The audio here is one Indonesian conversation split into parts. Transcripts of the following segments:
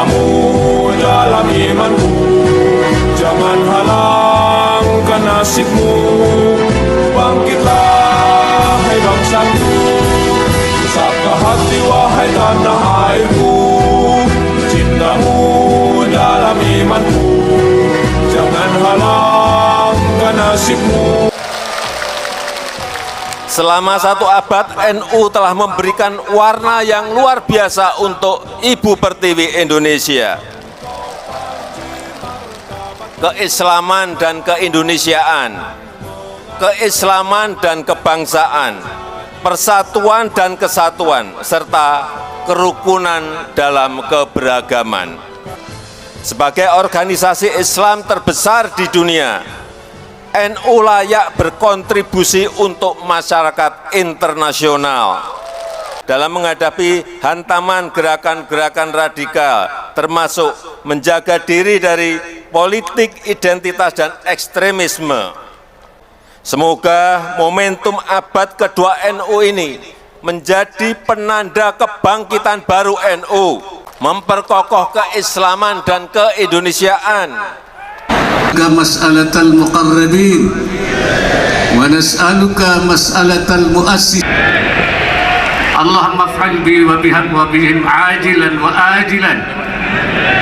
Cintamu dalam imanku, jangan halangkan nasibmu. Bangkitlah hai bangsaku, satu hati wahai tanah airku. Cintamu dalam imanku, jangan halangkan nasibmu. Selama 1 abad, NU telah memberikan warna yang luar biasa untuk Ibu Pertiwi Indonesia. Keislaman dan keindonesiaan, keislaman dan kebangsaan, persatuan dan kesatuan, serta kerukunan dalam keberagaman. Sebagai organisasi Islam terbesar di dunia, NU layak berkontribusi untuk masyarakat internasional dalam menghadapi hantaman gerakan-gerakan radikal, termasuk menjaga diri dari politik identitas dan ekstremisme. Semoga momentum abad kedua NU ini menjadi penanda kebangkitan baru NU, memperkokoh keislaman dan keindonesiaan. مسألة المقربين ونسألك مسألة المؤسس. اللهم افعل بي وبهم عاجلا وآجلا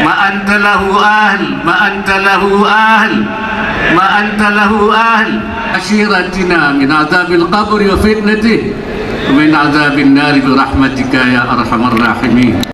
ما أنت له أهل ما أنت له أهل ما أنت له أهل عشيرتنا من عذاب القبر وفتنته ومن عذاب النار برحمتك يا أرحم الراحمين.